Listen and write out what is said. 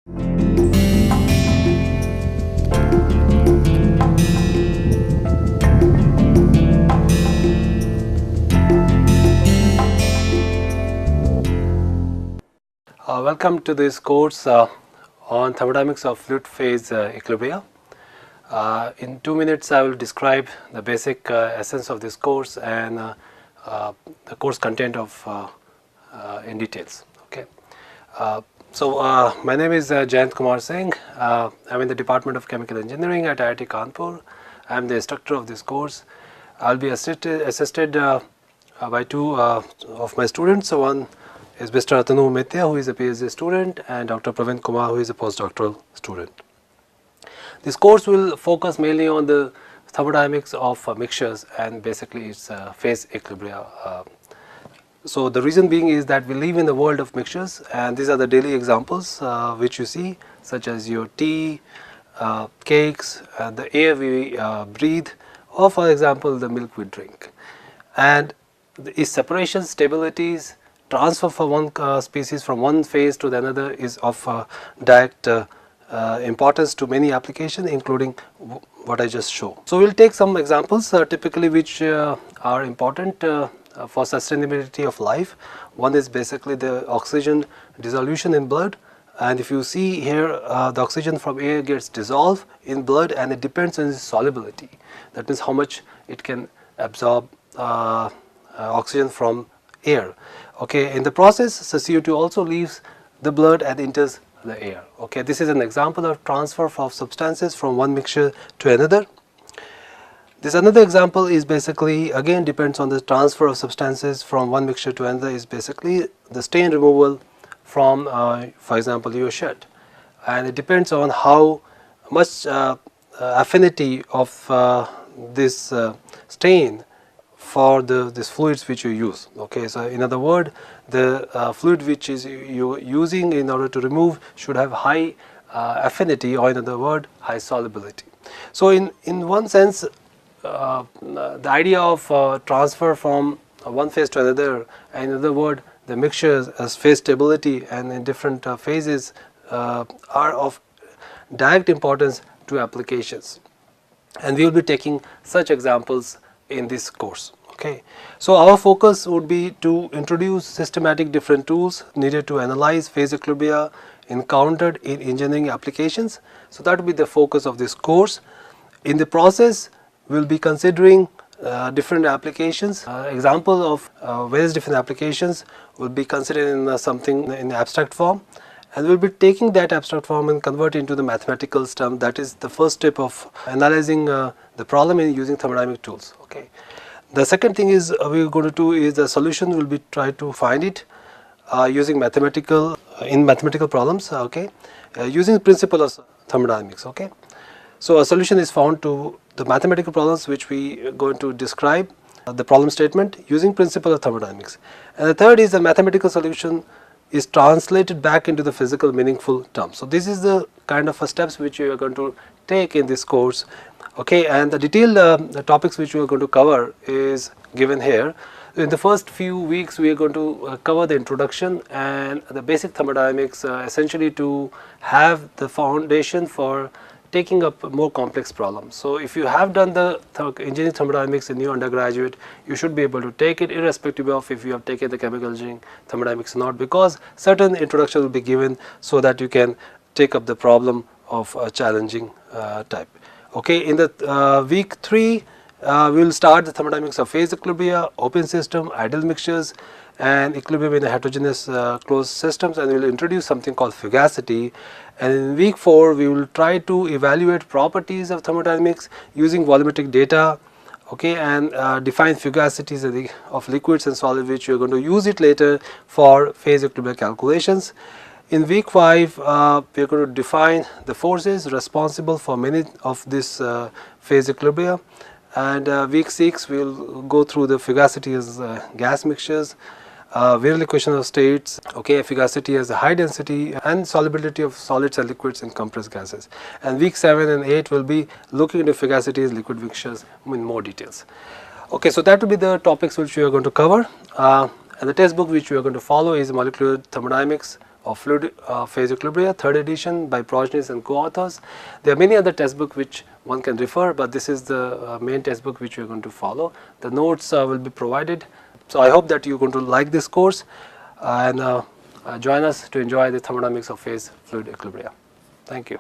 Welcome to this course on thermodynamics of fluid phase equilibria. In 2 minutes I will describe the basic essence of this course and the course content of in details. Okay. My name is Jayant Singh. I'm in the Department of Chemical Engineering at IIT Kanpur. I'm the instructor of this course. I'll be assisted by two of my students. So one is Mr. Atanu Metya, who is a PhD student, and Dr. Praveen Kumar, who is a postdoctoral student. This course will focus mainly on the thermodynamics of mixtures and basically its phase equilibria. So the reason being is that we live in the world of mixtures, and these are the daily examples which you see, such as your tea, cakes, the air we breathe, or for example the milk we drink. And its separation, stabilities, transfer for one species from one phase to the another is of direct importance to many applications, including what I just showed. So we will take some examples typically which are important for sustainability of life. One is basically the oxygen dissolution in blood, and if you see here the oxygen from air gets dissolved in blood, and it depends on its solubility. That means how much it can absorb oxygen from air. Okay, in the process, the CO2 also leaves the blood and enters the air. Okay, this is an example of transfer of substances from one mixture to another. This another example is basically again depends on the transfer of substances from one mixture to another, is basically the stain removal from for example your shirt, and it depends on how much affinity of this stain for these fluids which you use. Okay, so in other words, the fluid which is you using in order to remove should have high affinity, or in other words high solubility. So in one sense the idea of transfer from one phase to another, and in other words the mixtures as phase stability and in different phases are of direct importance to applications, and we will be taking such examples in this course. Okay, so our focus would be to introduce systematic different tools needed to analyze phase equilibria encountered in engineering applications. So that will be the focus of this course. In the process, we will be considering different applications. Example of various different applications will be considered in something in abstract form, and we will be taking that abstract form and convert into the mathematical term. That is the first step of analyzing the problem in using thermodynamic tools. Okay. The second thing is we are going to do is the solution will be try to find it using mathematical problems. Okay, using the principle of thermodynamics. Okay, so a solution is found to the mathematical problems which we are going to describe the problem statement using principle of thermodynamics. And the third is the mathematical solution is translated back into the physical meaningful terms. So this is the kind of steps which we are going to take in this course. Okay, and the detailed the topics which we are going to cover is given here. In the first few weeks we are going to cover the introduction and the basic thermodynamics, essentially to have the foundation for taking up more complex problems. So if you have done the engineering thermodynamics in your undergraduate, you should be able to take it irrespective of if you have taken the chemical engineering thermodynamics or not, because certain introduction will be given so that you can take up the problem of a challenging type. Okay, in the week 3 we will start the thermodynamics of phase equilibria, open system, ideal mixtures, and equilibrium in the heterogeneous closed systems, and we will introduce something called fugacity. And in week 4 we will try to evaluate properties of thermodynamics using volumetric data. Okay, and define fugacities of liquids and solids, which we are going to use it later for phase equilibrium calculations. In week 5 we are going to define the forces responsible for many of this phase equilibria, and week 6 we will go through the fugacity as gas mixtures, Virial equation of states, okay, fugacity as a high density, and solubility of solids and liquids in compressed gases. And week 7 and 8 will be looking into fugacity as liquid mixtures in more details. Okay, so that will be the topics which we are going to cover, and the textbook which we are going to follow is Molecular Thermodynamics of Fluid Phase Equilibria, 3rd edition by Progenies and co-authors. There are many other textbooks which one can refer, but this is the main textbook which we are going to follow. The notes will be provided. So I hope that you are going to like this course and join us to enjoy the thermodynamics of phase fluid equilibria. Thank you.